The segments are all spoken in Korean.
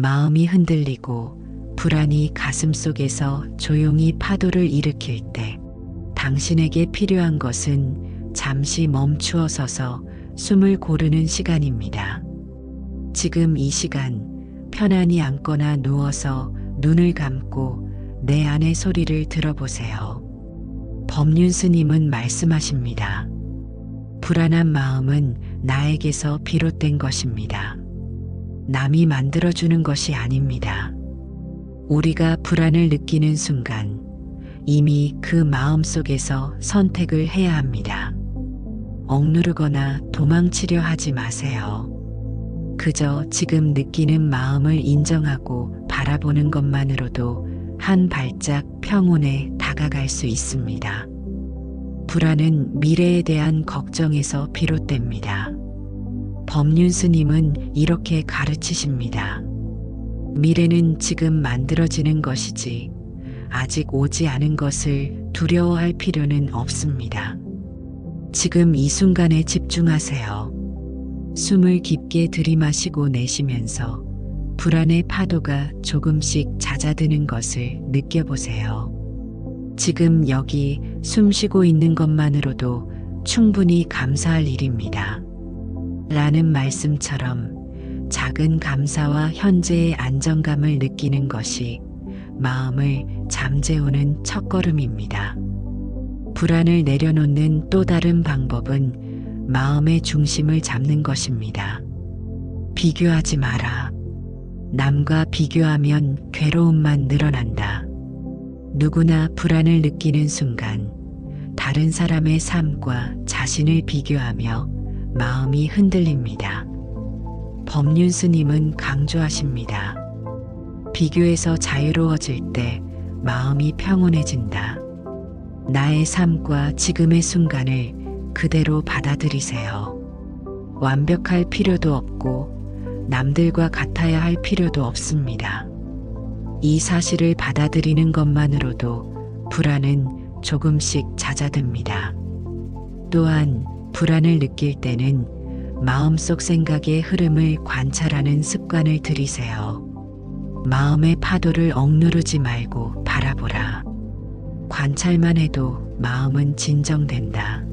마음이 흔들리고 불안이 가슴속에서 조용히 파도를 일으킬 때 당신에게 필요한 것은 잠시 멈추어 서서 숨을 고르는 시간입니다. 지금 이 시간 편안히 앉거나 누워서 눈을 감고 내 안의 소리를 들어보세요. 법륜 스님은 말씀하십니다. 불안한 마음은 나에게서 비롯된 것입니다. 남이 만들어주는 것이 아닙니다. 우리가 불안을 느끼는 순간 이미 그 마음 속에서 선택을 해야 합니다. 억누르거나 도망치려 하지 마세요. 그저 지금 느끼는 마음을 인정하고 바라보는 것만으로도 한 발짝 평온에 다가갈 수 있습니다. 불안은 미래에 대한 걱정에서 비롯됩니다. 법륜 스님은 이렇게 가르치십니다. 미래는 지금 만들어지는 것이지 아직 오지 않은 것을 두려워할 필요는 없습니다. 지금 이 순간에 집중하세요. 숨을 깊게 들이마시고 내쉬면서 불안의 파도가 조금씩 잦아드는 것을 느껴보세요. 지금 여기 숨 쉬고 있는 것만으로도 충분히 감사할 일입니다. 라는 말씀처럼 작은 감사와 현재의 안정감을 느끼는 것이 마음을 잠재우는 첫걸음입니다. 불안을 내려놓는 또 다른 방법은 마음의 중심을 잡는 것입니다. 비교하지 마라. 남과 비교하면 괴로움만 늘어난다. 누구나 불안을 느끼는 순간 다른 사람의 삶과 자신을 비교하며 마음이 흔들립니다. 법륜 스님은 강조하십니다. 비교에서 자유로워질 때 마음이 평온해진다. 나의 삶과 지금의 순간을 그대로 받아들이세요. 완벽할 필요도 없고 남들과 같아야 할 필요도 없습니다. 이 사실을 받아들이는 것만으로도 불안은 조금씩 잦아듭니다. 또한 불안을 느낄 때는 마음속 생각의 흐름을 관찰하는 습관을 들이세요. 마음의 파도를 억누르지 말고 바라보라. 관찰만 해도 마음은 진정된다.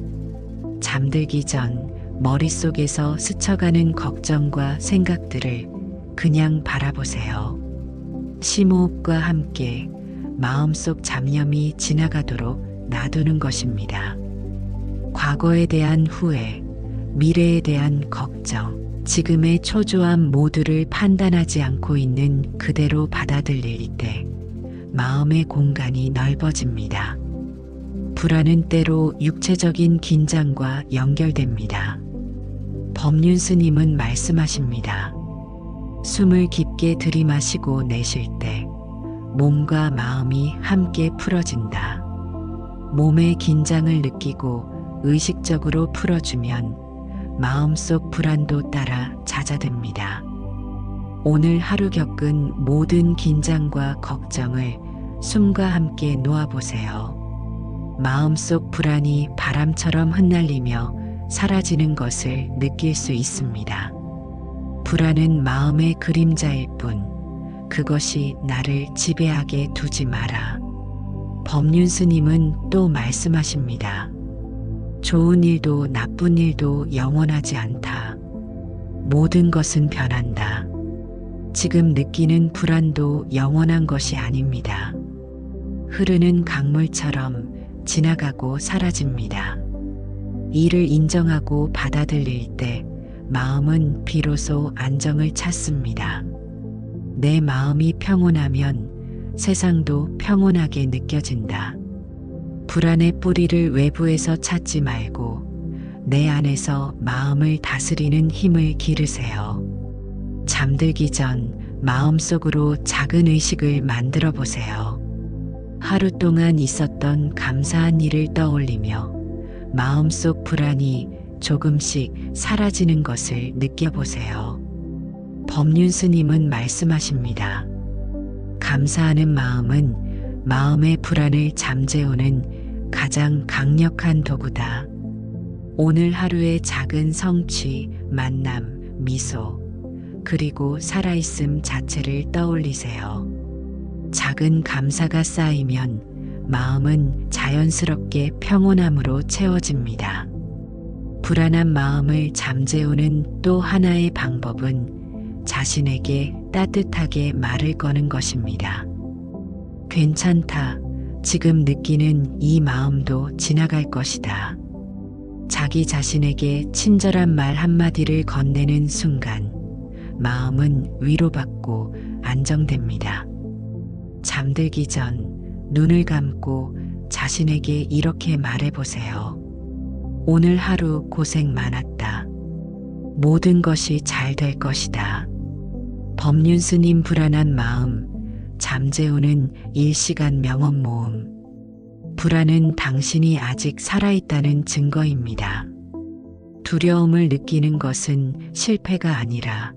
잠들기 전 머릿속에서 스쳐가는 걱정과 생각들을 그냥 바라보세요. 심호흡과 함께 마음속 잡념이 지나가도록 놔두는 것입니다. 과거에 대한 후회, 미래에 대한 걱정, 지금의 초조함 모두를 판단하지 않고 있는 그대로 받아들일 때 마음의 공간이 넓어집니다. 불안은 때로 육체적인 긴장과 연결됩니다. 법륜 스님은 말씀하십니다. 숨을 깊게 들이마시고 내쉴 때 몸과 마음이 함께 풀어진다. 몸의 긴장을 느끼고 의식적으로 풀어주면 마음속 불안도 따라 잦아듭니다. 오늘 하루 겪은 모든 긴장과 걱정을 숨과 함께 놓아보세요. 마음속 불안이 바람처럼 흩날리며 사라지는 것을 느낄 수 있습니다. 불안은 마음의 그림자일 뿐 그것이 나를 지배하게 두지 마라. 법륜 스님은 또 말씀하십니다. 좋은 일도 나쁜 일도 영원하지 않다. 모든 것은 변한다. 지금 느끼는 불안도 영원한 것이 아닙니다. 흐르는 강물처럼 지나가고 사라집니다. 이를 인정하고 받아들일 때 마음은 비로소 안정을 찾습니다. 내 마음이 평온하면 세상도 평온하게 느껴진다. 불안의 뿌리를 외부에서 찾지 말고 내 안에서 마음을 다스리는 힘을 기르세요. 잠들기 전 마음속으로 작은 의식을 만들어 보세요. 하루 동안 있었던 감사한 일을 떠올리며 마음속 불안이 조금씩 사라지는 것을 느껴보세요. 법륜 스님은 말씀하십니다. 감사하는 마음은 마음의 불안을 잠재우는 가장 강력한 도구다. 오늘 하루의 작은 성취, 만남, 미소, 그리고 살아있음 자체를 떠올리세요. 작은 감사가 쌓이면 마음은 자연스럽게 평온함으로 채워집니다. 불안한 마음을 잠재우는 또 하나의 방법은 자신에게 따뜻하게 말을 거는 것입니다. 괜찮다. 지금 느끼는 이 마음도 지나갈 것이다. 자기 자신에게 친절한 말 한마디를 건네는 순간 마음은 위로받고 안정됩니다. 잠들기 전 눈을 감고 자신에게 이렇게 말해보세요. 오늘 하루 고생 많았다. 모든 것이 잘 될 것이다. 법륜스님 불안한 마음 잠재우는 1시간 명언 모음. 불안은 당신이 아직 살아있다는 증거입니다. 두려움을 느끼는 것은 실패가 아니라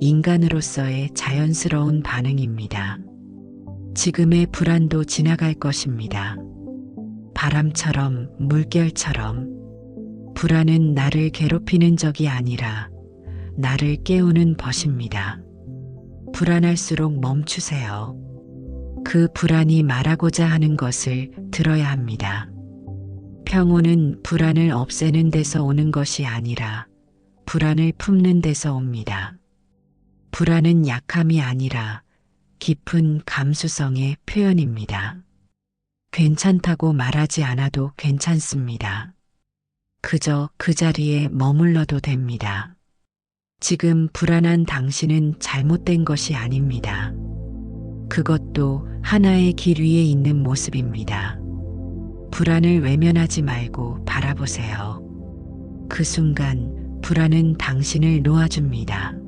인간으로서의 자연스러운 반응입니다. 지금의 불안도 지나갈 것입니다. 바람처럼, 물결처럼. 불안은 나를 괴롭히는 적이 아니라 나를 깨우는 벗입니다. 불안할수록 멈추세요. 그 불안이 말하고자 하는 것을 들어야 합니다. 평온은 불안을 없애는 데서 오는 것이 아니라 불안을 품는 데서 옵니다. 불안은 약함이 아니라 깊은 감수성의 표현입니다. 괜찮다고 말하지 않아도 괜찮습니다. 그저 그 자리에 머물러도 됩니다. 지금 불안한 당신은 잘못된 것이 아닙니다. 그것도 하나의 길 위에 있는 모습입니다. 불안을 외면하지 말고 바라보세요. 그 순간 불안은 당신을 놓아줍니다.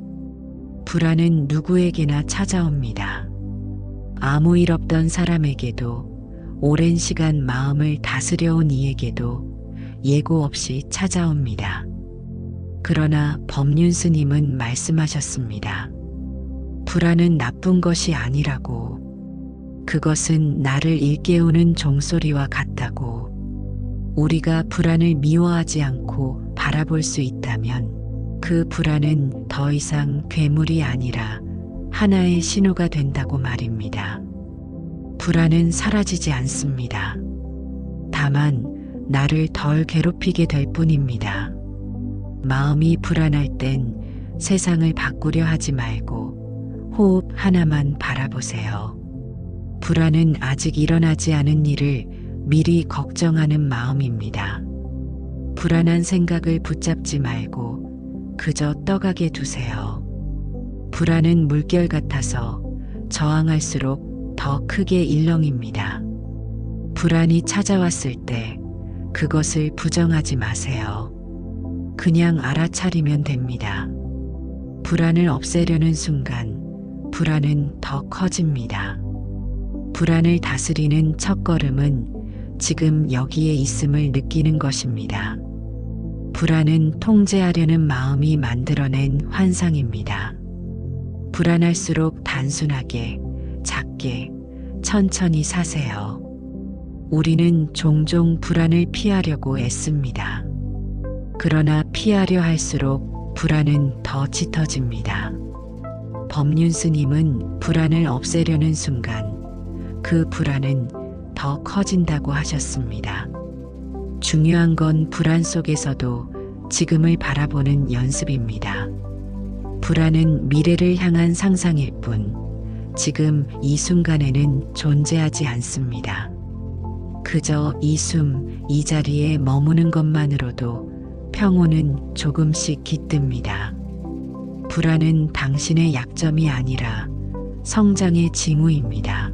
불안은 누구에게나 찾아옵니다. 아무 일 없던 사람에게도 오랜 시간 마음을 다스려온 이에게도 예고 없이 찾아옵니다. 그러나 법륜스님은 말씀하셨습니다. 불안은 나쁜 것이 아니라고. 그것은 나를 일깨우는 종소리와 같다고. 우리가 불안을 미워하지 않고 바라볼 수 있다면 그 불안은 더 이상 괴물이 아니라 하나의 신호가 된다고 말입니다. 불안은 사라지지 않습니다. 다만 나를 덜 괴롭히게 될 뿐입니다. 마음이 불안할 땐 세상을 바꾸려 하지 말고 호흡 하나만 바라보세요. 불안은 아직 일어나지 않은 일을 미리 걱정하는 마음입니다. 불안한 생각을 붙잡지 말고 그저 떠가게 두세요. 불안은 물결 같아서 저항할수록 더 크게 일렁입니다. 불안이 찾아왔을 때 그것을 부정하지 마세요. 그냥 알아차리면 됩니다. 불안을 없애려는 순간 불안은 더 커집니다. 불안을 다스리는 첫걸음은 지금 여기에 있음을 느끼는 것입니다. 불안은 통제하려는 마음이 만들어낸 환상입니다. 불안할수록 단순하게, 작게, 천천히 사세요. 우리는 종종 불안을 피하려고 애씁니다. 그러나 피하려 할수록 불안은 더 짙어집니다. 법륜스님은 불안을 없애려는 순간 그 불안은 더 커진다고 하셨습니다. 중요한 건 불안 속에서도 지금을 바라보는 연습입니다. 불안은 미래를 향한 상상일 뿐 지금 이 순간에는 존재하지 않습니다. 그저 이 숨, 이 자리에 머무는 것만으로도 평온은 조금씩 깃듭니다. 불안은 당신의 약점이 아니라 성장의 징후입니다.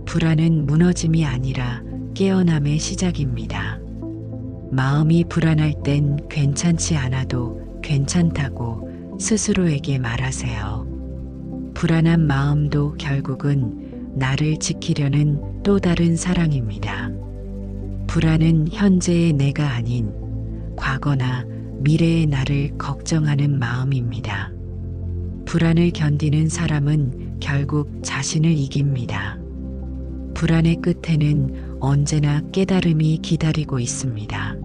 불안은 무너짐이 아니라 깨어남의 시작입니다. 마음이 불안할 땐 괜찮지 않아도 괜찮다고 스스로에게 말하세요. 불안한 마음도 결국은 나를 지키려는 또 다른 사랑입니다. 불안은 현재의 내가 아닌 과거나 미래의 나를 걱정하는 마음입니다. 불안을 견디는 사람은 결국 자신을 이깁니다. 불안의 끝에는 언제나 깨달음이 기다리고 있습니다.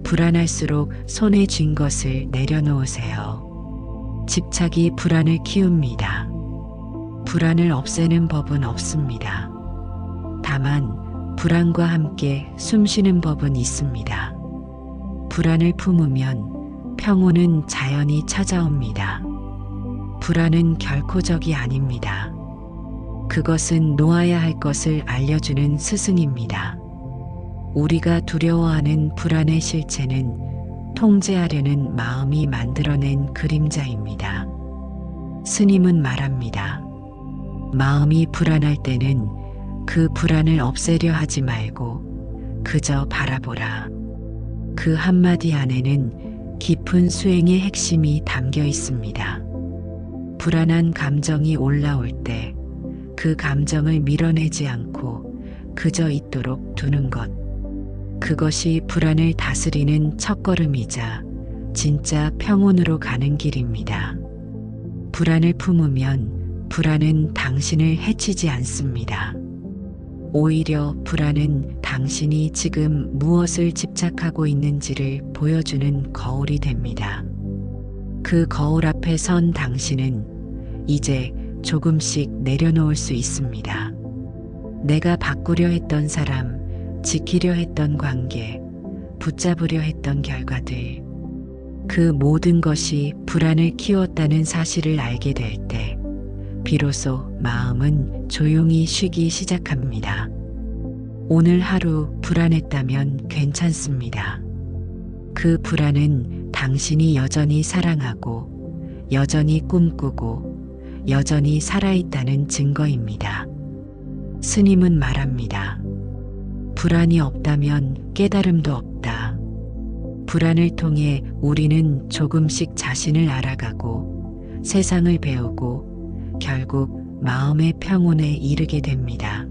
불안할수록 손에 쥔 것을 내려놓으세요. 집착이 불안을 키웁니다. 불안을 없애는 법은 없습니다. 다만 불안과 함께 숨쉬는 법은 있습니다. 불안을 품으면 평온은 자연히 찾아옵니다. 불안은 결코 적이 아닙니다. 그것은 놓아야 할 것을 알려주는 스승입니다. 우리가 두려워하는 불안의 실체는 통제하려는 마음이 만들어낸 그림자입니다. 스님은 말합니다. 마음이 불안할 때는 그 불안을 없애려 하지 말고 그저 바라보라. 그 한마디 안에는 깊은 수행의 핵심이 담겨 있습니다. 불안한 감정이 올라올 때 그 감정을 밀어내지 않고 그저 있도록 두는 것. 그것이 불안을 다스리는 첫걸음이자 진짜 평온으로 가는 길입니다. 불안을 품으면 불안은 당신을 해치지 않습니다. 오히려 불안은 당신이 지금 무엇을 집착하고 있는지를 보여주는 거울이 됩니다. 그 거울 앞에 선 당신은 이제 조금씩 내려놓을 수 있습니다. 내가 바꾸려 했던 사람, 지키려 했던 관계, 붙잡으려 했던 결과들, 그 모든 것이 불안을 키웠다는 사실을 알게 될 때, 비로소 마음은 조용히 쉬기 시작합니다. 오늘 하루 불안했다면 괜찮습니다. 그 불안은 당신이 여전히 사랑하고, 여전히 꿈꾸고, 여전히 살아있다는 증거입니다. 스님은 말합니다. 불안이 없다면 깨달음도 없다. 불안을 통해 우리는 조금씩 자신을 알아가고 세상을 배우고 결국 마음의 평온에 이르게 됩니다.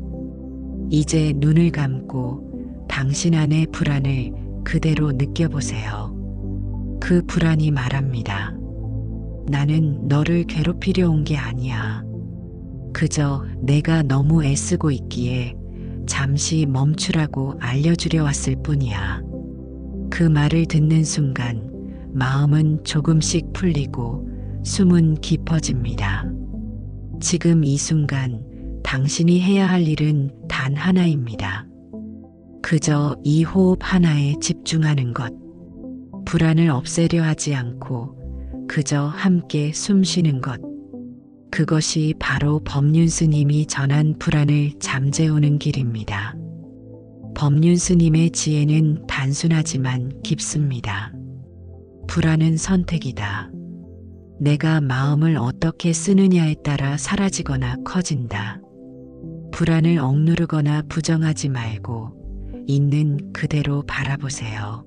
이제 눈을 감고 당신 안의 불안을 그대로 느껴보세요. 그 불안이 말합니다. 나는 너를 괴롭히려 온 게 아니야. 그저 내가 너무 애쓰고 있기에 잠시 멈추라고 알려주려 왔을 뿐이야. 그 말을 듣는 순간 마음은 조금씩 풀리고 숨은 깊어집니다. 지금 이 순간 당신이 해야 할 일은 단 하나입니다. 그저 이 호흡 하나에 집중하는 것. 불안을 없애려 하지 않고 그저 함께 숨 쉬는 것. 그것이 바로 법륜 스님이 전한 불안을 잠재우는 길입니다. 법륜 스님의 지혜는 단순하지만 깊습니다. 불안은 선택이다. 내가 마음을 어떻게 쓰느냐에 따라 사라지거나 커진다. 불안을 억누르거나 부정하지 말고 있는 그대로 바라보세요.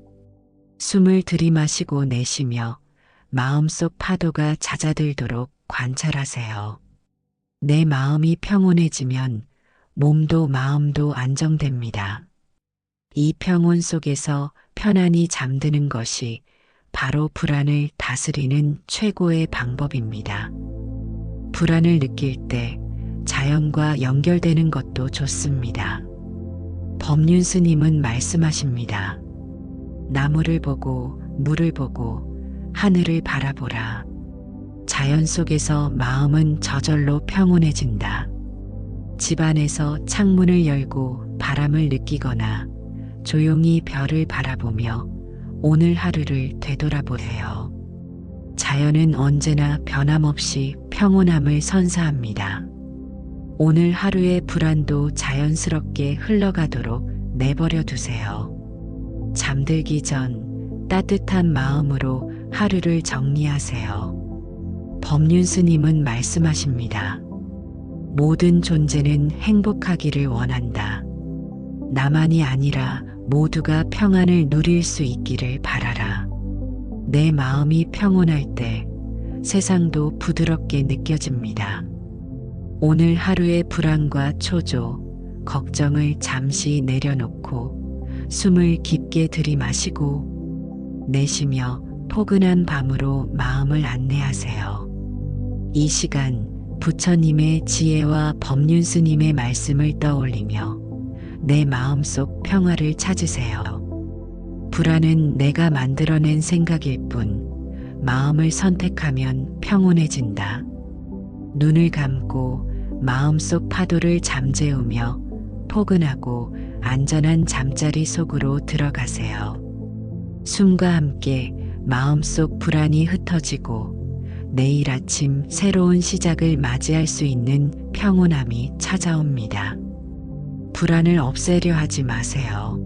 숨을 들이마시고 내쉬며 마음속 파도가 잦아들도록 관찰하세요. 내 마음이 평온해지면 몸도 마음도 안정됩니다. 이 평온 속에서 편안히 잠드는 것이 바로 불안을 다스리는 최고의 방법입니다. 불안을 느낄 때 자연과 연결되는 것도 좋습니다. 법륜 스님은 말씀하십니다. 나무를 보고 물을 보고 하늘을 바라보라. 자연 속에서 마음은 저절로 평온해진다. 집안에서 창문을 열고 바람을 느끼거나 조용히 별을 바라보며 오늘 하루를 되돌아보세요. 자연은 언제나 변함없이 평온함을 선사합니다. 오늘 하루의 불안도 자연스럽게 흘러가도록 내버려 두세요. 잠들기 전 따뜻한 마음으로 하루를 정리하세요. 법륜 스님은 말씀하십니다. 모든 존재는 행복하기를 원한다. 나만이 아니라 모두가 평안을 누릴 수 있기를 바라라. 내 마음이 평온할 때 세상도 부드럽게 느껴집니다. 오늘 하루의 불안과 초조, 걱정을 잠시 내려놓고 숨을 깊게 들이마시고 내쉬며 포근한 밤으로 마음을 안내하세요. 이 시간 부처님의 지혜와 법륜 스님의 말씀을 떠올리며 내 마음속 평화를 찾으세요. 불안은 내가 만들어낸 생각일 뿐 마음을 선택하면 평온해진다. 눈을 감고 마음속 파도를 잠재우며 포근하고 안전한 잠자리 속으로 들어가세요. 숨과 함께 마음속 불안이 흩어지고 내일 아침 새로운 시작을 맞이할 수 있는 평온함이 찾아옵니다. 불안을 없애려 하지 마세요.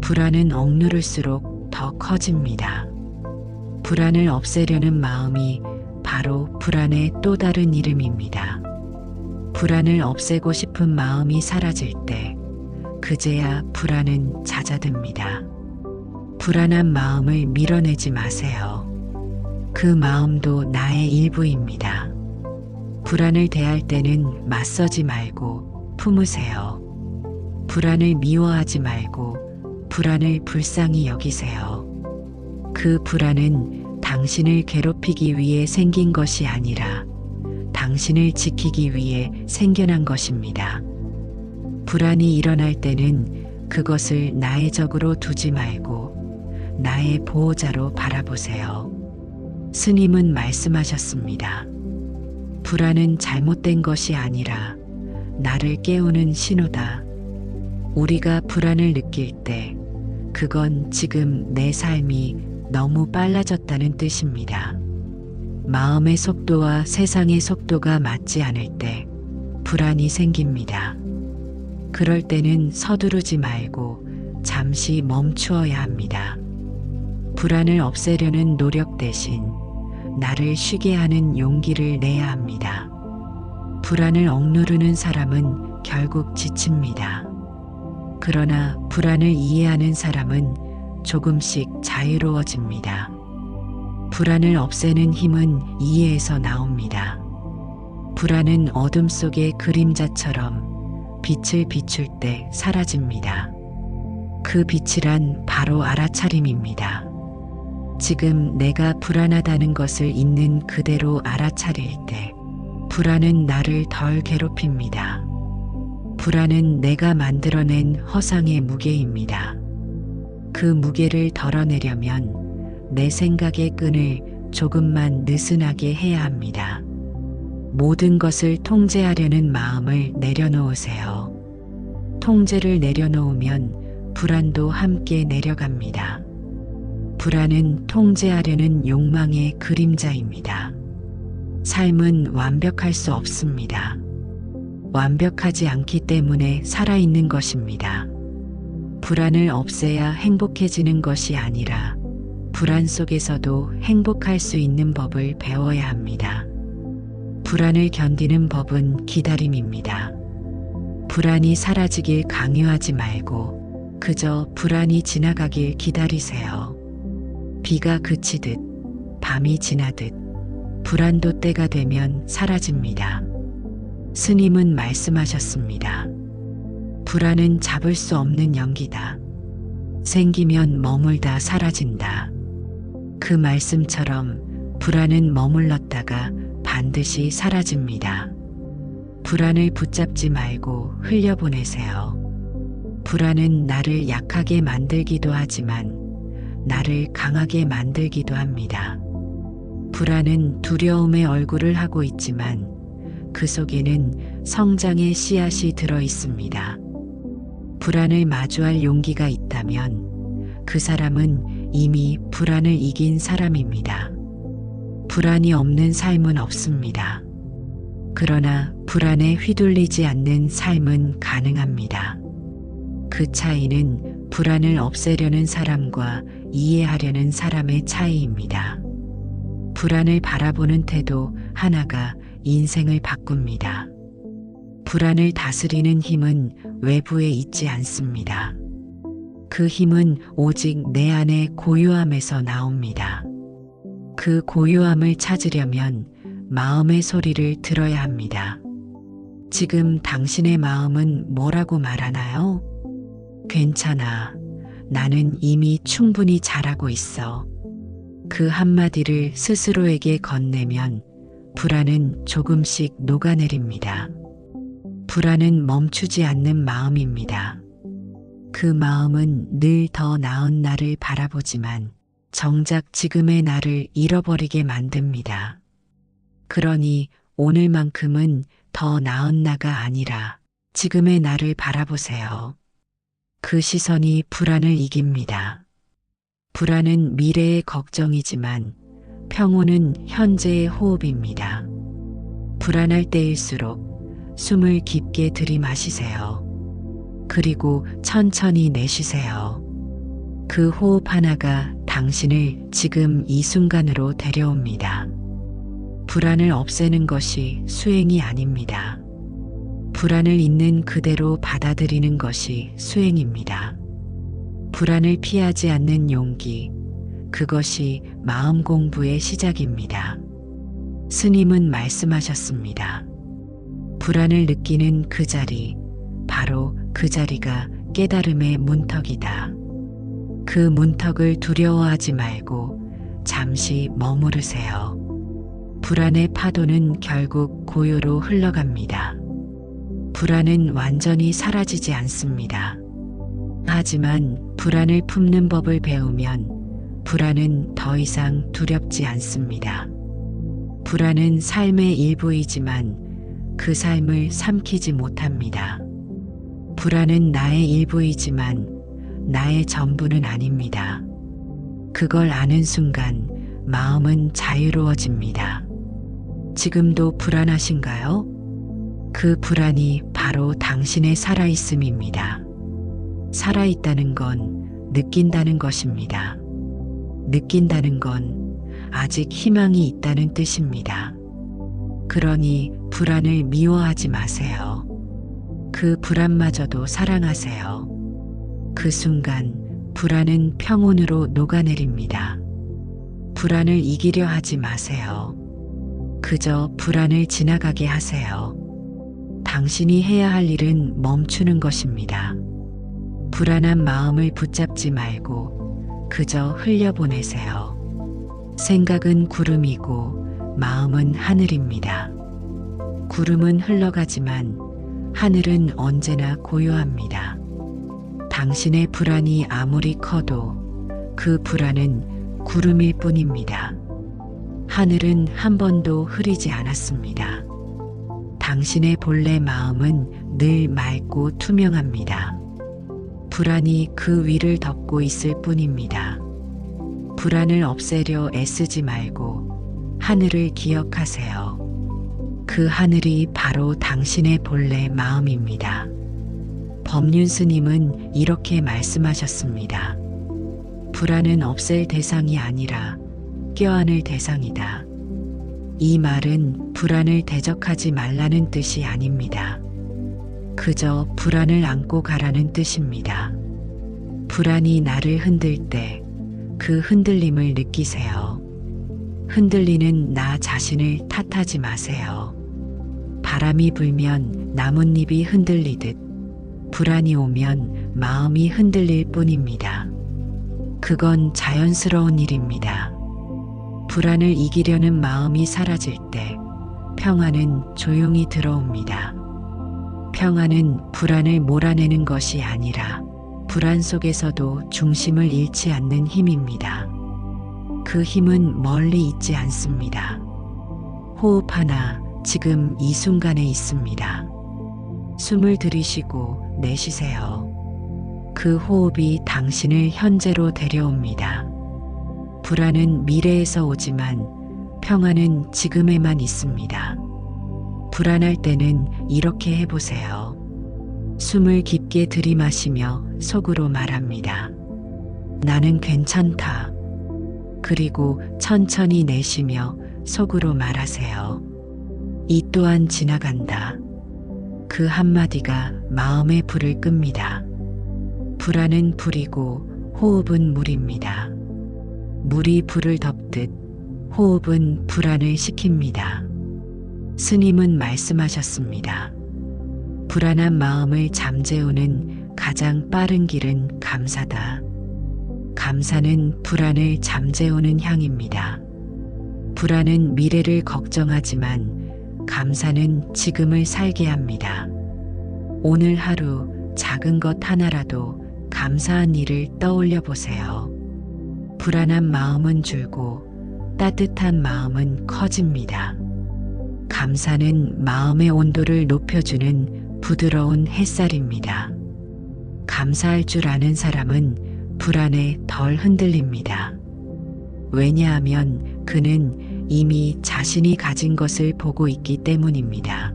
불안은 억누를수록 더 커집니다. 불안을 없애려는 마음이 바로 불안의 또 다른 이름입니다. 불안을 없애고 싶은 마음이 사라질 때 그제야 불안은 잦아듭니다. 불안한 마음을 밀어내지 마세요. 그 마음도 나의 일부입니다. 불안을 대할 때는 맞서지 말고 품으세요. 불안을 미워하지 말고 불안을 불쌍히 여기세요. 그 불안은 당신을 괴롭히기 위해 생긴 것이 아니라 당신을 지키기 위해 생겨난 것입니다. 불안이 일어날 때는 그것을 나의 적으로 두지 말고 나의 보호자로 바라보세요. 스님은 말씀하셨습니다. 불안은 잘못된 것이 아니라 나를 깨우는 신호다. 우리가 불안을 느낄 때 그건 지금 내 삶이 너무 빨라졌다는 뜻입니다. 마음의 속도와 세상의 속도가 맞지 않을 때 불안이 생깁니다. 그럴 때는 서두르지 말고 잠시 멈추어야 합니다. 불안을 없애려는 노력 대신 나를 쉬게 하는 용기를 내야 합니다. 불안을 억누르는 사람은 결국 지칩니다. 그러나 불안을 이해하는 사람은 조금씩 자유로워집니다. 불안을 없애는 힘은 이해에서 나옵니다. 불안은 어둠 속의 그림자처럼 빛을 비출 때 사라집니다. 그 빛이란 바로 알아차림입니다. 지금 내가 불안하다는 것을 있는 그대로 알아차릴 때 불안은 나를 덜 괴롭힙니다. 불안은 내가 만들어낸 허상의 무게입니다. 그 무게를 덜어내려면 내 생각의 끈을 조금만 느슨하게 해야 합니다. 모든 것을 통제하려는 마음을 내려놓으세요. 통제를 내려놓으면 불안도 함께 내려갑니다. 불안은 통제하려는 욕망의 그림자입니다. 삶은 완벽할 수 없습니다. 완벽하지 않기 때문에 살아있는 것입니다. 불안을 없애야 행복해지는 것이 아니라 불안 속에서도 행복할 수 있는 법을 배워야 합니다. 불안을 견디는 법은 기다림입니다. 불안이 사라지길 강요하지 말고 그저 불안이 지나가길 기다리세요. 비가 그치듯 밤이 지나듯 불안도 때가 되면 사라집니다. 스님은 말씀하셨습니다. 불안은 잡을 수 없는 연기다. 생기면 머물다 사라진다. 그 말씀처럼 불안은 머물렀다가 반드시 사라집니다. 불안을 붙잡지 말고 흘려보내세요. 불안은 나를 약하게 만들기도 하지만 나를 강하게 만들기도 합니다. 불안은 두려움의 얼굴을 하고 있지만 그 속에는 성장의 씨앗이 들어 있습니다. 불안을 마주할 용기가 있다면 그 사람은 이미 불안을 이긴 사람입니다. 불안이 없는 삶은 없습니다. 그러나 불안에 휘둘리지 않는 삶은 가능합니다. 그 차이는 불안을 없애려는 사람과 이해하려는 사람의 차이입니다. 불안을 바라보는 태도 하나가 인생을 바꿉니다. 불안을 다스리는 힘은 외부에 있지 않습니다. 그 힘은 오직 내 안의 고요함에서 나옵니다. 그 고요함을 찾으려면 마음의 소리를 들어야 합니다. 지금 당신의 마음은 뭐라고 말하나요? 괜찮아. 나는 이미 충분히 잘하고 있어. 그 한마디를 스스로에게 건네면 불안은 조금씩 녹아내립니다. 불안은 멈추지 않는 마음입니다. 그 마음은 늘 더 나은 나를 바라보지만 정작 지금의 나를 잃어버리게 만듭니다. 그러니 오늘만큼은 더 나은 나가 아니라 지금의 나를 바라보세요. 그 시선이 불안을 이깁니다. 불안은 미래의 걱정이지만 평온은 현재의 호흡입니다. 불안할 때일수록 숨을 깊게 들이마시세요. 그리고 천천히 내쉬세요. 그 호흡 하나가 당신을 지금 이 순간으로 데려옵니다. 불안을 없애는 것이 수행이 아닙니다. 불안을 있는 그대로 받아들이는 것이 수행입니다. 불안을 피하지 않는 용기, 그것이 마음 공부의 시작입니다. 스님은 말씀하셨습니다. 불안을 느끼는 그 자리, 바로 그 자리가 깨달음의 문턱이다. 그 문턱을 두려워하지 말고 잠시 머무르세요. 불안의 파도는 결국 고요로 흘러갑니다. 불안은 완전히 사라지지 않습니다. 하지만 불안을 품는 법을 배우면 불안은 더 이상 두렵지 않습니다. 불안은 삶의 일부이지만 그 삶을 삼키지 못합니다. 불안은 나의 일부이지만 나의 전부는 아닙니다. 그걸 아는 순간 마음은 자유로워집니다. 지금도 불안하신가요? 그 불안이 바로 당신의 살아있음입니다. 살아있다는 건 느낀다는 것입니다. 느낀다는 건 아직 희망이 있다는 뜻입니다. 그러니 불안을 미워하지 마세요. 그 불안마저도 사랑하세요. 그 순간 불안은 평온으로 녹아내립니다. 불안을 이기려 하지 마세요. 그저 불안을 지나가게 하세요. 당신이 해야 할 일은 멈추는 것입니다. 불안한 마음을 붙잡지 말고 그저 흘려보내세요. 생각은 구름이고 마음은 하늘입니다. 구름은 흘러가지만 하늘은 언제나 고요합니다. 당신의 불안이 아무리 커도 그 불안은 구름일 뿐입니다. 하늘은 한 번도 흐리지 않았습니다. 당신의 본래 마음은 늘 맑고 투명합니다. 불안이 그 위를 덮고 있을 뿐입니다. 불안을 없애려 애쓰지 말고 하늘을 기억하세요. 그 하늘이 바로 당신의 본래 마음입니다. 법륜 스님은 이렇게 말씀하셨습니다. 불안은 없앨 대상이 아니라 껴안을 대상이다. 이 말은 불안을 대적하지 말라는 뜻이 아닙니다. 그저 불안을 안고 가라는 뜻입니다. 불안이 나를 흔들 때 그 흔들림을 느끼세요. 흔들리는 나 자신을 탓하지 마세요. 바람이 불면 나뭇잎이 흔들리듯 불안이 오면 마음이 흔들릴 뿐입니다. 그건 자연스러운 일입니다. 불안을 이기려는 마음이 사라질 때 평안은 조용히 들어옵니다. 평안은 불안을 몰아내는 것이 아니라 불안 속에서도 중심을 잃지 않는 힘입니다. 그 힘은 멀리 있지 않습니다. 호흡 하나 지금 이 순간에 있습니다. 숨을 들이쉬고 내쉬세요. 그 호흡이 당신을 현재로 데려옵니다. 불안은 미래에서 오지만 평안은 지금에만 있습니다. 불안할 때는 이렇게 해보세요. 숨을 깊게 들이마시며 속으로 말합니다. 나는 괜찮다. 그리고 천천히 내쉬며 속으로 말하세요. 이 또한 지나간다. 그 한마디가 마음의 불을 끕니다. 불안은 불이고 호흡은 물입니다. 물이 불을 덮듯 호흡은 불안을 식힙니다. 스님은 말씀하셨습니다. 불안한 마음을 잠재우는 가장 빠른 길은 감사다. 감사는 불안을 잠재우는 향입니다. 불안은 미래를 걱정하지만 감사는 지금을 살게 합니다. 오늘 하루 작은 것 하나라도 감사한 일을 떠올려 보세요. 불안한 마음은 줄고 따뜻한 마음은 커집니다. 감사는 마음의 온도를 높여주는 부드러운 햇살입니다. 감사할 줄 아는 사람은 불안에 덜 흔들립니다. 왜냐하면 그는 이미 자신이 가진 것을 보고 있기 때문입니다.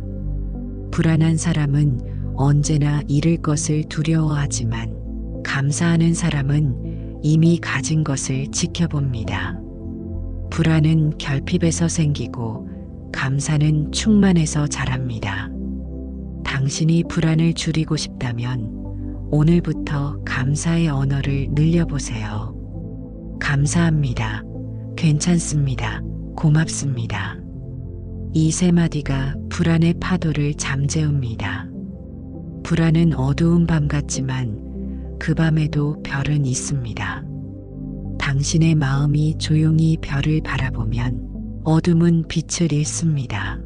불안한 사람은 언제나 잃을 것을 두려워하지만 감사하는 사람은 이미 가진 것을 지켜봅니다. 불안은 결핍에서 생기고 감사는 충만해서 자랍니다. 당신이 불안을 줄이고 싶다면 오늘부터 감사의 언어를 늘려보세요. 감사합니다. 괜찮습니다. 고맙습니다. 이 세 마디가 불안의 파도를 잠재웁니다. 불안은 어두운 밤 같지만 그 밤에도 별은 있습니다. 당신의 마음이 조용히 별을 바라보면 어둠은 빛을 잃습니다.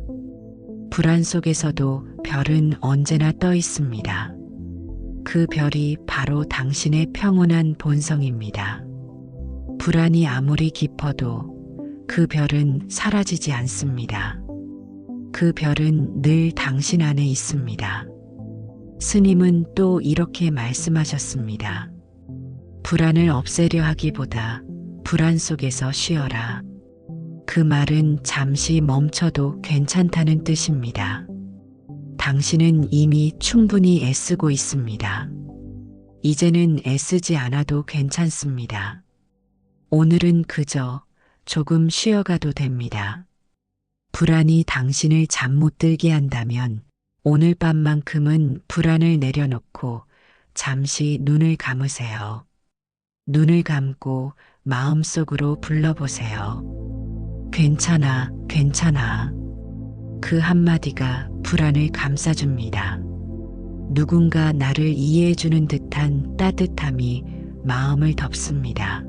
불안 속에서도 별은 언제나 떠 있습니다. 그 별이 바로 당신의 평온한 본성입니다. 불안이 아무리 깊어도 그 별은 사라지지 않습니다. 그 별은 늘 당신 안에 있습니다. 스님은 또 이렇게 말씀하셨습니다. 불안을 없애려 하기보다 불안 속에서 쉬어라. 그 말은 잠시 멈춰도 괜찮다는 뜻입니다. 당신은 이미 충분히 애쓰고 있습니다. 이제는 애쓰지 않아도 괜찮습니다. 오늘은 그저 조금 쉬어가도 됩니다. 불안이 당신을 잠 못 들게 한다면 오늘 밤만큼은 불안을 내려놓고 잠시 눈을 감으세요. 눈을 감고 마음속으로 불러보세요. 괜찮아, 괜찮아. 그 한마디가 불안을 감싸줍니다. 누군가 나를 이해해주는 듯한 따뜻함이 마음을 덮습니다.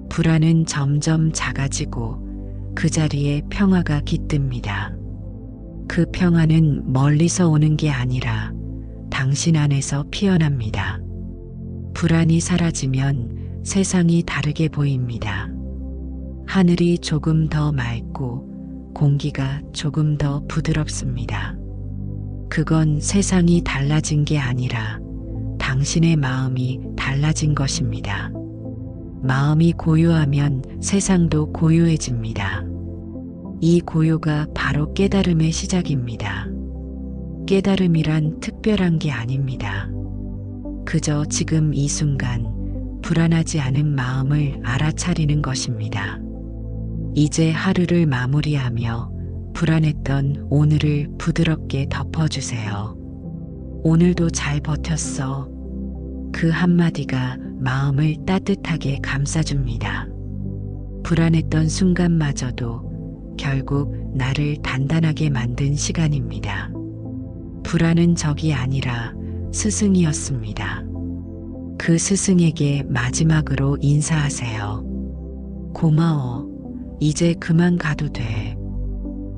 불안은 점점 작아지고 그 자리에 평화가 깃듭니다. 그 평화는 멀리서 오는 게 아니라 당신 안에서 피어납니다. 불안이 사라지면 세상이 다르게 보입니다. 하늘이 조금 더 맑고 공기가 조금 더 부드럽습니다. 그건 세상이 달라진 게 아니라 당신의 마음이 달라진 것입니다. 마음이 고요하면 세상도 고요해집니다. 이 고요가 바로 깨달음의 시작입니다. 깨달음이란 특별한 게 아닙니다. 그저 지금 이 순간 불안하지 않은 마음을 알아차리는 것입니다. 이제 하루를 마무리하며 불안했던 오늘을 부드럽게 덮어주세요. 오늘도 잘 버텼어. 그 한마디가 마음을 따뜻하게 감싸줍니다. 불안했던 순간마저도 결국 나를 단단하게 만든 시간입니다. 불안은 적이 아니라 스승이었습니다. 그 스승에게 마지막으로 인사하세요. 고마워. 이제 그만 가도 돼.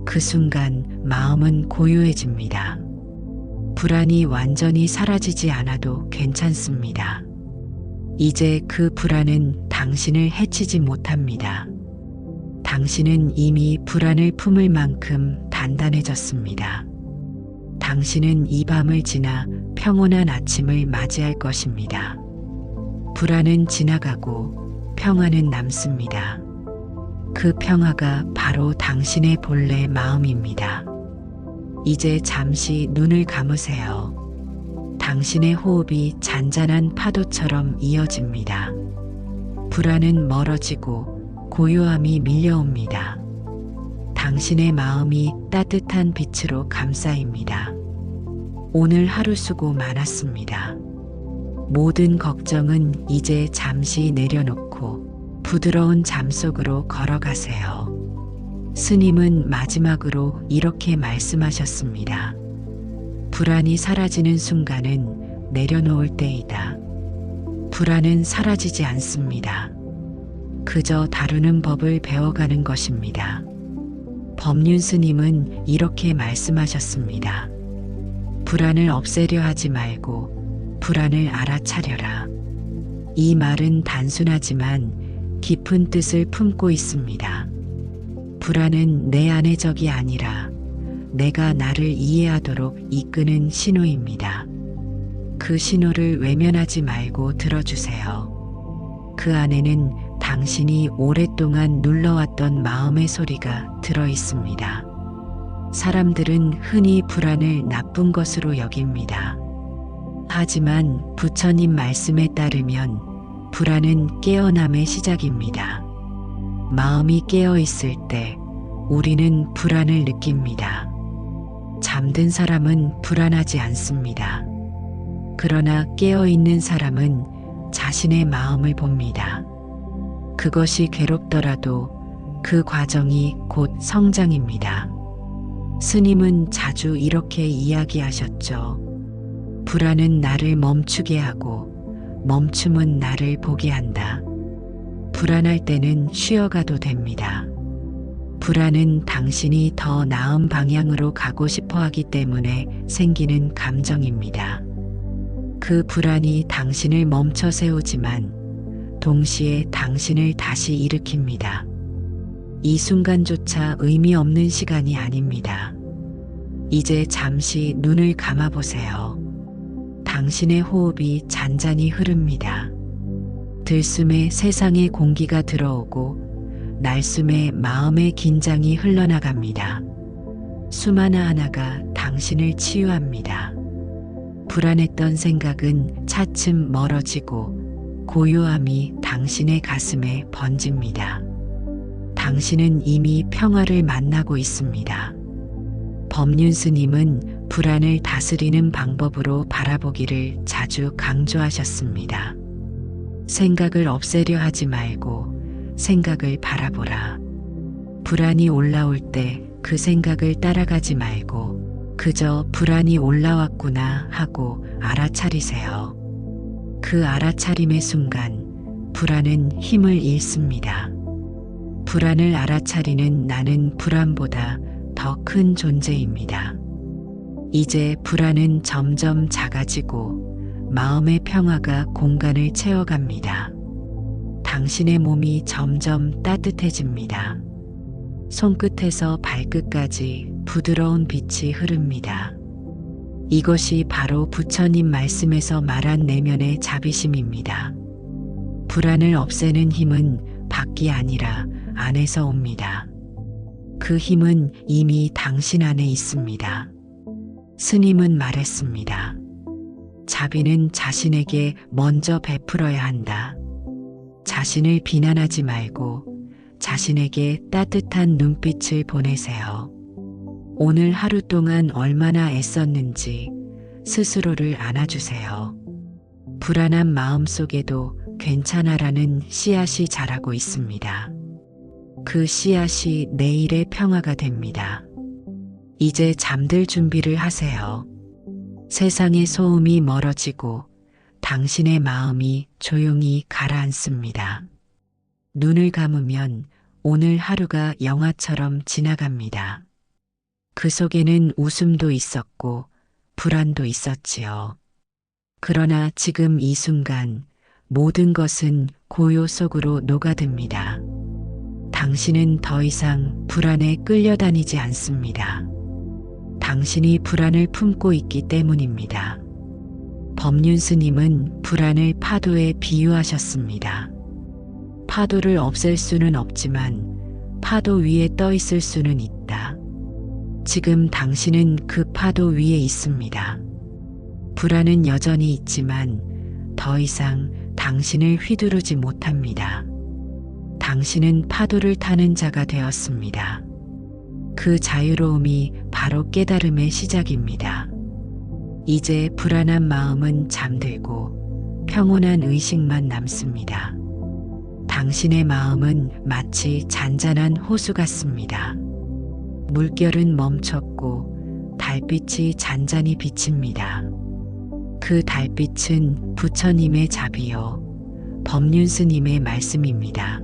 그 순간 마음은 고요해집니다. 불안이 완전히 사라지지 않아도 괜찮습니다. 이제 그 불안은 당신을 해치지 못합니다. 당신은 이미 불안을 품을 만큼 단단해졌습니다. 당신은 이 밤을 지나 평온한 아침을 맞이할 것입니다. 불안은 지나가고 평화는 남습니다. 그 평화가 바로 당신의 본래 마음입니다. 이제 잠시 눈을 감으세요. 당신의 호흡이 잔잔한 파도처럼 이어집니다. 불안은 멀어지고 고요함이 밀려옵니다. 당신의 마음이 따뜻한 빛으로 감싸입니다. 오늘 하루 수고 많았습니다. 모든 걱정은 이제 잠시 내려놓고 부드러운 잠 속으로 걸어가세요. 스님은 마지막으로 이렇게 말씀하셨습니다. 불안이 사라지는 순간은 내려놓을 때이다. 불안은 사라지지 않습니다. 그저 다루는 법을 배워가는 것입니다. 법륜 스님은 이렇게 말씀하셨습니다. 불안을 없애려 하지 말고 불안을 알아차려라. 이 말은 단순하지만 깊은 뜻을 품고 있습니다. 불안은 내 안의 적이 아니라 내가 나를 이해하도록 이끄는 신호입니다. 그 신호를 외면하지 말고 들어주세요. 그 안에는 당신이 오랫동안 눌러왔던 마음의 소리가 들어 있습니다. 사람들은 흔히 불안을 나쁜 것으로 여깁니다. 하지만 부처님 말씀에 따르면 불안은 깨어남의 시작입니다. 마음이 깨어 있을 때 우리는 불안을 느낍니다. 잠든 사람은 불안하지 않습니다. 그러나 깨어 있는 사람은 자신의 마음을 봅니다. 그것이 괴롭더라도 그 과정이 곧 성장입니다. 스님은 자주 이렇게 이야기하셨죠. 불안은 나를 멈추게 하고 멈춤은 나를 보게 한다. 불안할 때는 쉬어가도 됩니다. 불안은 당신이 더 나은 방향으로 가고 싶어 하기 때문에 생기는 감정입니다. 그 불안이 당신을 멈춰 세우지만 동시에 당신을 다시 일으킵니다. 이 순간조차 의미 없는 시간이 아닙니다. 이제 잠시 눈을 감아보세요. 당신의 호흡이 잔잔히 흐릅니다. 들숨에 세상의 공기가 들어오고 날숨에 마음의 긴장이 흘러나갑니다. 숨 하나하나가 당신을 치유합니다. 불안했던 생각은 차츰 멀어지고 고요함이 당신의 가슴에 번집니다. 당신은 이미 평화를 만나고 있습니다. 법륜 스님은 불안을 다스리는 방법으로 바라보기를 자주 강조하셨습니다. 생각을 없애려 하지 말고 생각을 바라보라. 불안이 올라올 때 그 생각을 따라가지 말고 그저 불안이 올라왔구나 하고 알아차리세요. 그 알아차림의 순간 불안은 힘을 잃습니다. 불안을 알아차리는 나는 불안보다 더 큰 존재입니다. 이제 불안은 점점 작아지고 마음의 평화가 공간을 채워갑니다. 당신의 몸이 점점 따뜻해집니다. 손끝에서 발끝까지 부드러운 빛이 흐릅니다. 이것이 바로 부처님 말씀에서 말한 내면의 자비심입니다. 불안을 없애는 힘은 밖이 아니라 안에서 옵니다. 그 힘은 이미 당신 안에 있습니다. 스님은 말했습니다. 자비는 자신에게 먼저 베풀어야 한다. 자신을 비난하지 말고 자신에게 따뜻한 눈빛을 보내세요. 오늘 하루 동안 얼마나 애썼는지 스스로를 안아주세요. 불안한 마음 속에도 괜찮아라는 씨앗이 자라고 있습니다. 그 씨앗이 내일의 평화가 됩니다. 이제 잠들 준비를 하세요. 세상의 소음이 멀어지고 당신의 마음이 조용히 가라앉습니다. 눈을 감으면 오늘 하루가 영화처럼 지나갑니다. 그 속에는 웃음도 있었고 불안도 있었지요. 그러나 지금 이 순간 모든 것은 고요 속으로 녹아듭니다. 당신은 더 이상 불안에 끌려다니지 않습니다. 당신이 불안을 품고 있기 때문입니다. 법륜 스님은 불안을 파도에 비유하셨습니다. 파도를 없앨 수는 없지만 파도 위에 떠 있을 수는 있다. 지금 당신은 그 파도 위에 있습니다. 불안은 여전히 있지만 더 이상 당신을 휘두르지 못합니다. 당신은 파도를 타는 자가 되었습니다. 그 자유로움이 바로 깨달음의 시작입니다. 이제 불안한 마음은 잠들고 평온한 의식만 남습니다. 당신의 마음은 마치 잔잔한 호수 같습니다. 물결은 멈췄고 달빛이 잔잔히 비칩니다. 그 달빛은 부처님의 자비요, 법륜 스님의 말씀입니다.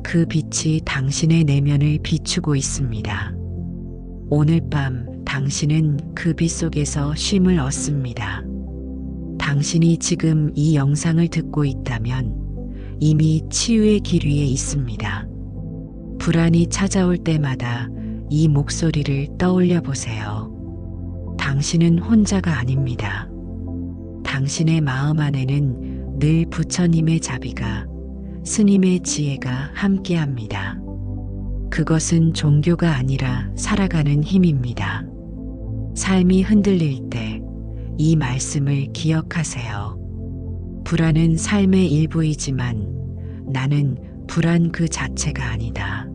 그 빛이 당신의 내면을 비추고 있습니다. 오늘 밤 당신은 그 빛 속에서 쉼을 얻습니다. 당신이 지금 이 영상을 듣고 있다면 이미 치유의 길 위에 있습니다. 불안이 찾아올 때마다 이 목소리를 떠올려 보세요. 당신은 혼자가 아닙니다. 당신의 마음 안에는 늘 부처님의 자비가, 스님의 지혜가 함께합니다. 그것은 종교가 아니라 살아가는 힘입니다. 삶이 흔들릴 때 이 말씀을 기억하세요. 불안은 삶의 일부이지만 나는 불안 그 자체가 아니다.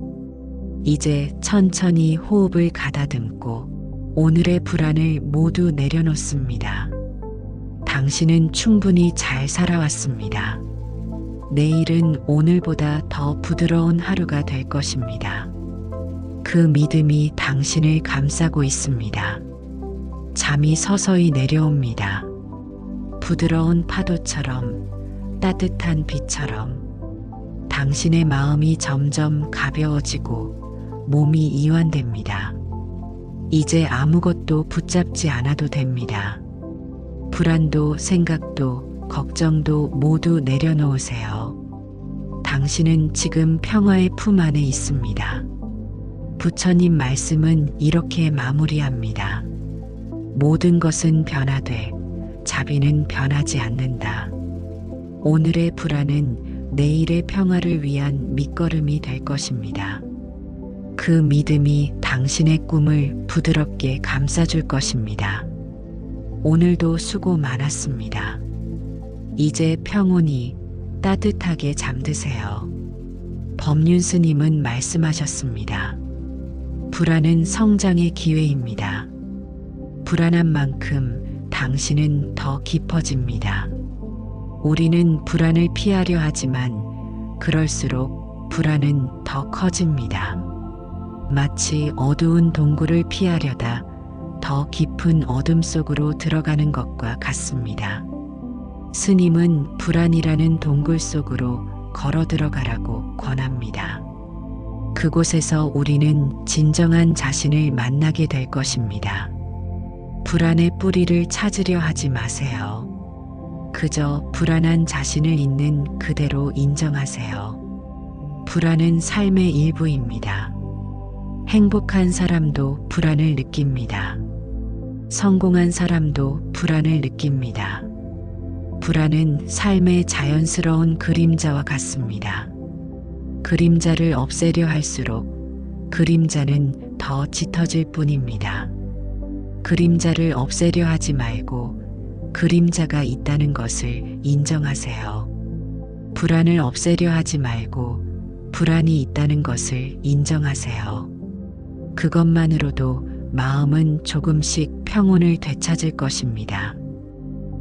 이제 천천히 호흡을 가다듬고 오늘의 불안을 모두 내려놓습니다. 당신은 충분히 잘 살아왔습니다. 내일은 오늘보다 더 부드러운 하루가 될 것입니다. 그 믿음이 당신을 감싸고 있습니다. 잠이 서서히 내려옵니다. 부드러운 파도처럼, 따뜻한 비처럼 당신의 마음이 점점 가벼워지고 몸이 이완됩니다. 이제 아무것도 붙잡지 않아도 됩니다. 불안도 생각도 걱정도 모두 내려놓으세요. 당신은 지금 평화의 품 안에 있습니다. 부처님 말씀은 이렇게 마무리합니다. 모든 것은 변화돼 자비는 변하지 않는다. 오늘의 불안은 내일의 평화를 위한 밑거름이 될 것입니다. 그 믿음이 당신의 꿈을 부드럽게 감싸줄 것입니다. 오늘도 수고 많았습니다. 이제 평온히 따뜻하게 잠드세요. 법륜 스님은 말씀하셨습니다. 불안은 성장의 기회입니다. 불안한 만큼 당신은 더 깊어집니다. 우리는 불안을 피하려 하지만 그럴수록 불안은 더 커집니다. 마치 어두운 동굴을 피하려다 더 깊은 어둠 속으로 들어가는 것과 같습니다. 스님은 불안이라는 동굴 속으로 걸어 들어가라고 권합니다. 그곳에서 우리는 진정한 자신을 만나게 될 것입니다. 불안의 뿌리를 찾으려 하지 마세요. 그저 불안한 자신을 있는 그대로 인정하세요. 불안은 삶의 일부입니다. 행복한 사람도 불안을 느낍니다. 성공한 사람도 불안을 느낍니다. 불안은 삶의 자연스러운 그림자와 같습니다. 그림자를 없애려 할수록 그림자는 더 짙어질 뿐입니다. 그림자를 없애려 하지 말고 그림자가 있다는 것을 인정하세요. 불안을 없애려 하지 말고 불안이 있다는 것을 인정하세요. 그것만으로도 마음은 조금씩 평온을 되찾을 것입니다.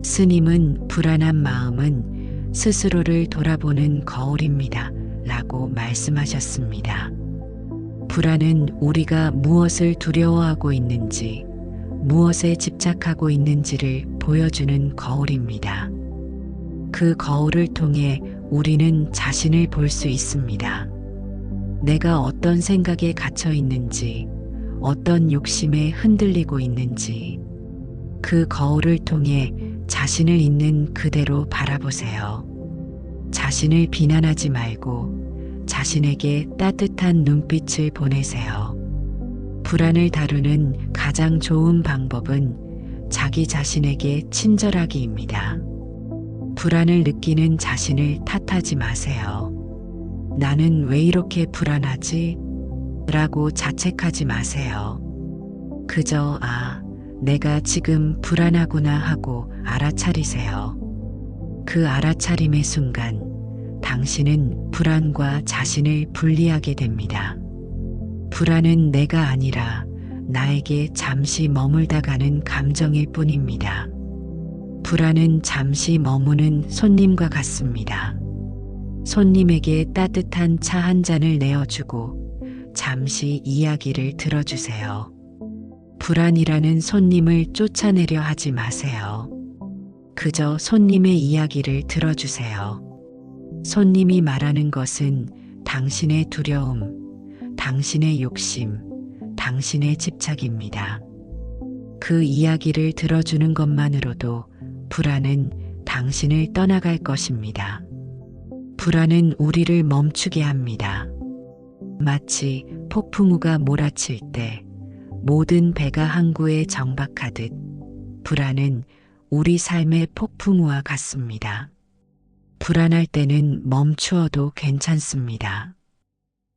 스님은 불안한 마음은 스스로를 돌아보는 거울입니다. 라고 말씀하셨습니다. 불안은 우리가 무엇을 두려워하고 있는지, 무엇에 집착하고 있는지를 보여주는 거울입니다. 그 거울을 통해 우리는 자신을 볼 수 있습니다. 내가 어떤 생각에 갇혀 있는지, 어떤 욕심에 흔들리고 있는지, 그 거울을 통해 자신을 있는 그대로 바라보세요. 자신을 비난하지 말고 자신에게 따뜻한 눈빛을 보내세요. 불안을 다루는 가장 좋은 방법은 자기 자신에게 친절하기입니다. 불안을 느끼는 자신을 탓하지 마세요. 나는 왜 이렇게 불안하지? 라고 자책하지 마세요. 그저 내가 지금 불안하구나 하고 알아차리세요. 그 알아차림의 순간 당신은 불안과 자신을 분리하게 됩니다. 불안은 내가 아니라 나에게 잠시 머물다 가는 감정일 뿐입니다. 불안은 잠시 머무는 손님과 같습니다. 손님에게 따뜻한 차 한 잔을 내어주고 잠시 이야기를 들어주세요. 불안이라는 손님을 쫓아내려 하지 마세요. 그저 손님의 이야기를 들어주세요. 손님이 말하는 것은 당신의 두려움, 당신의 욕심, 당신의 집착입니다. 그 이야기를 들어주는 것만으로도 불안은 당신을 떠나갈 것입니다. 불안은 우리를 멈추게 합니다. 마치 폭풍우가 몰아칠 때 모든 배가 항구에 정박하듯 불안은 우리 삶의 폭풍우와 같습니다. 불안할 때는 멈추어도 괜찮습니다.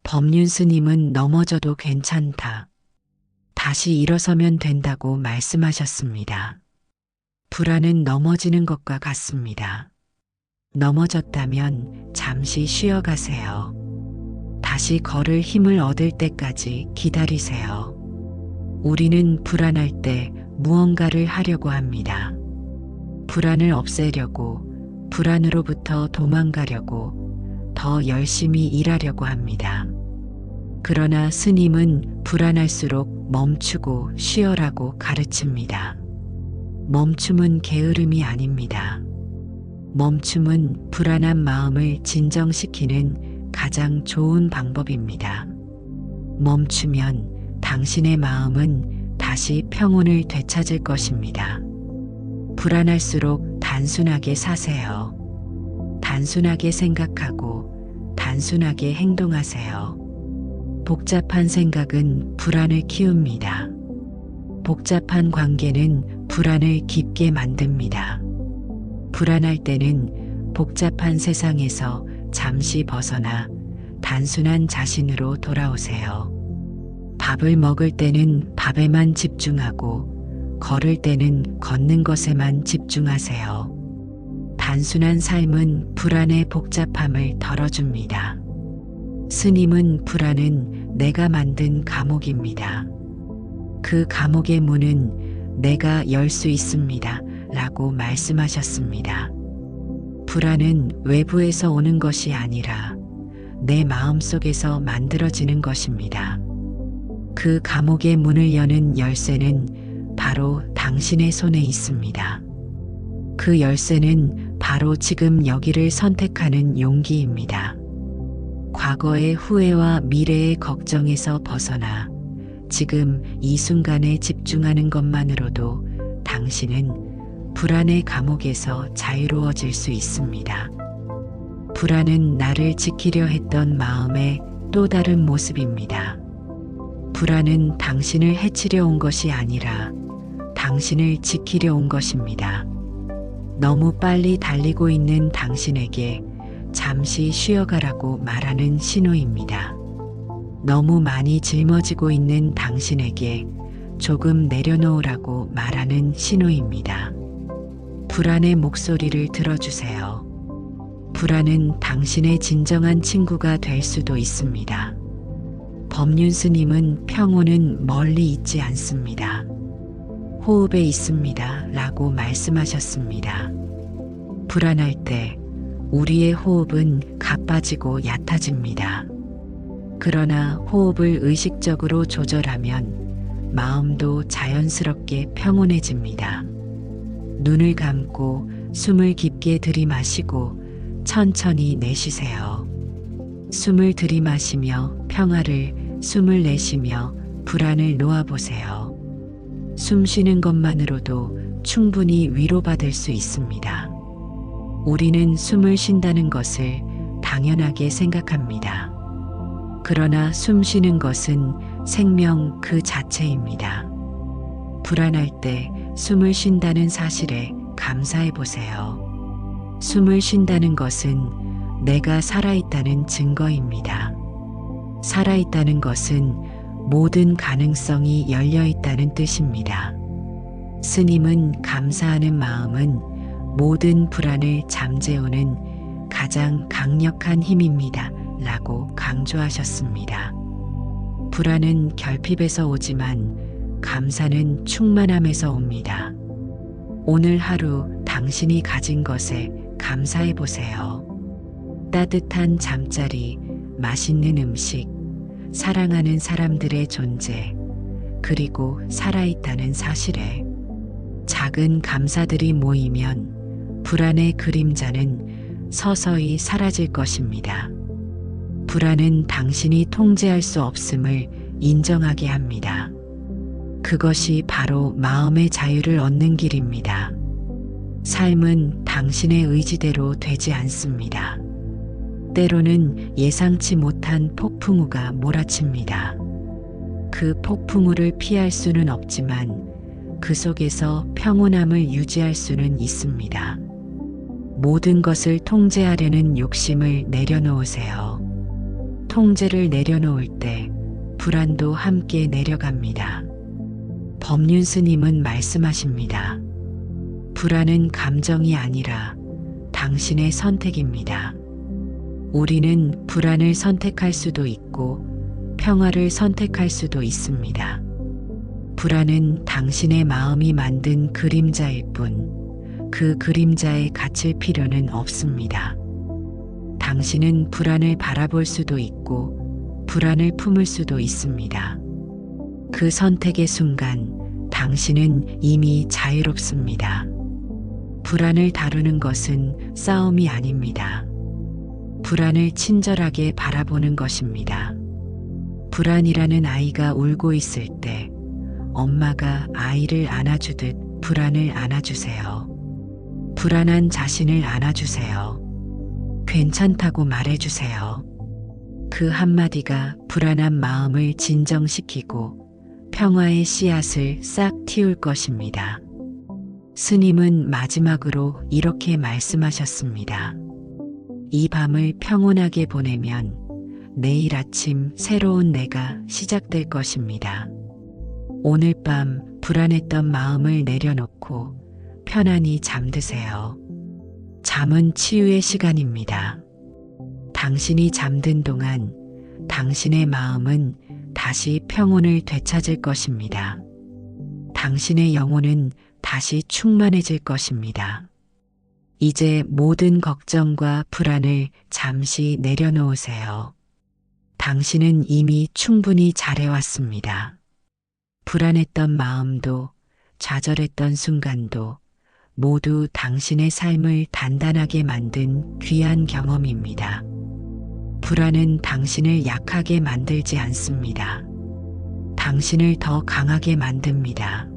법륜 스님은 넘어져도 괜찮다. 다시 일어서면 된다고 말씀하셨습니다. 불안은 넘어지는 것과 같습니다. 넘어졌다면 잠시 쉬어가세요. 다시 걸을 힘을 얻을 때까지 기다리세요. 우리는 불안할 때 무언가를 하려고 합니다. 불안을 없애려고, 불안으로부터 도망가려고, 더 열심히 일하려고 합니다. 그러나 스님은 불안할수록 멈추고 쉬어라고 가르칩니다. 멈춤은 게으름이 아닙니다. 멈춤은 불안한 마음을 진정시키는 가장 좋은 방법입니다. 멈추면 당신의 마음은 다시 평온을 되찾을 것입니다. 불안할수록 단순하게 사세요. 단순하게 생각하고 단순하게 행동하세요. 복잡한 생각은 불안을 키웁니다. 복잡한 관계는 불안을 깊게 만듭니다. 불안할 때는 복잡한 세상에서 잠시 벗어나 단순한 자신으로 돌아오세요. 밥을 먹을 때는 밥에만 집중하고 걸을 때는 걷는 것에만 집중하세요. 단순한 삶은 불안의 복잡함을 덜어줍니다. 스님은 불안은 내가 만든 감옥입니다. 그 감옥의 문은 내가 열 수 있습니다. 라고 말씀하셨습니다. 불안은 외부에서 오는 것이 아니라 내 마음속에서 만들어지는 것입니다. 그 감옥의 문을 여는 열쇠는 바로 당신의 손에 있습니다. 그 열쇠는 바로 지금 여기를 선택하는 용기입니다. 과거의 후회와 미래의 걱정에서 벗어나 지금 이 순간에 집중하는 것만으로도 당신은 불안의 감옥에서 자유로워질 수 있습니다. 불안은 나를 지키려 했던 마음의 또 다른 모습입니다. 불안은 당신을 해치려 온 것이 아니라 당신을 지키려 온 것입니다. 너무 빨리 달리고 있는 당신에게 잠시 쉬어가라고 말하는 신호입니다. 너무 많이 짊어지고 있는 당신에게 조금 내려놓으라고 말하는 신호입니다. 불안의 목소리를 들어주세요. 불안은 당신의 진정한 친구가 될 수도 있습니다. 법륜 스님은 평온은 멀리 있지 않습니다. 호흡에 있습니다. 라고 말씀하셨습니다. 불안할 때 우리의 호흡은 가빠지고 얕아집니다. 그러나 호흡을 의식적으로 조절하면 마음도 자연스럽게 평온해집니다. 눈을 감고 숨을 깊게 들이마시고 천천히 내쉬세요. 숨을 들이마시며 평화를, 숨을 내쉬며 불안을 놓아보세요. 숨 쉬는 것만으로도 충분히 위로받을 수 있습니다. 우리는 숨을 쉰다는 것을 당연하게 생각합니다. 그러나 숨 쉬는 것은 생명 그 자체입니다. 불안할 때 숨을 쉰다는 사실에 감사해 보세요. 숨을 쉰다는 것은 내가 살아있다는 증거입니다. 살아있다는 것은 모든 가능성이 열려있다는 뜻입니다. 스님은 감사하는 마음은 모든 불안을 잠재우는 가장 강력한 힘입니다. 라고 강조하셨습니다. 불안은 결핍에서 오지만 감사는 충만함에서 옵니다. 오늘 하루 당신이 가진 것에 감사해 보세요. 따뜻한 잠자리, 맛있는 음식, 사랑하는 사람들의 존재, 그리고 살아있다는 사실에 작은 감사들이 모이면 불안의 그림자는 서서히 사라질 것입니다. 불안은 당신이 통제할 수 없음을 인정하게 합니다. 그것이 바로 마음의 자유를 얻는 길입니다. 삶은 당신의 의지대로 되지 않습니다. 때로는 예상치 못한 폭풍우가 몰아칩니다. 그 폭풍우를 피할 수는 없지만 그 속에서 평온함을 유지할 수는 있습니다. 모든 것을 통제하려는 욕심을 내려놓으세요. 통제를 내려놓을 때 불안도 함께 내려갑니다. 법륜 스님은 말씀하십니다. 불안은 감정이 아니라 당신의 선택입니다. 우리는 불안을 선택할 수도 있고 평화를 선택할 수도 있습니다. 불안은 당신의 마음이 만든 그림자일 뿐, 그 그림자에 갇힐 필요는 없습니다. 당신은 불안을 바라볼 수도 있고 불안을 품을 수도 있습니다. 그 선택의 순간 당신은 이미 자유롭습니다. 불안을 다루는 것은 싸움이 아닙니다. 불안을 친절하게 바라보는 것입니다. 불안이라는 아이가 울고 있을 때 엄마가 아이를 안아주듯 불안을 안아주세요. 불안한 자신을 안아주세요. 괜찮다고 말해주세요. 그 한마디가 불안한 마음을 진정시키고 평화의 씨앗을 싹 틔울 것입니다. 스님은 마지막으로 이렇게 말씀하셨습니다. 이 밤을 평온하게 보내면 내일 아침 새로운 내가 시작될 것입니다. 오늘 밤 불안했던 마음을 내려놓고 편안히 잠드세요. 잠은 치유의 시간입니다. 당신이 잠든 동안 당신의 마음은 다시 평온을 되찾을 것입니다. 당신의 영혼은 다시 충만해질 것입니다. 이제 모든 걱정과 불안을 잠시 내려놓으세요. 당신은 이미 충분히 잘해왔습니다. 불안했던 마음도 좌절했던 순간도 모두 당신의 삶을 단단하게 만든 귀한 경험입니다. 불안은 당신을 약하게 만들지 않습니다. 당신을 더 강하게 만듭니다.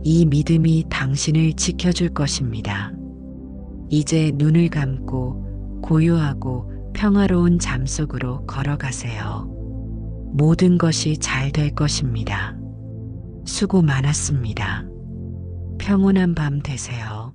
이 믿음이 당신을 지켜줄 것입니다. 이제 눈을 감고 고요하고 평화로운 잠 속으로 걸어가세요. 모든 것이 잘 될 것입니다. 수고 많았습니다. 평온한 밤 되세요.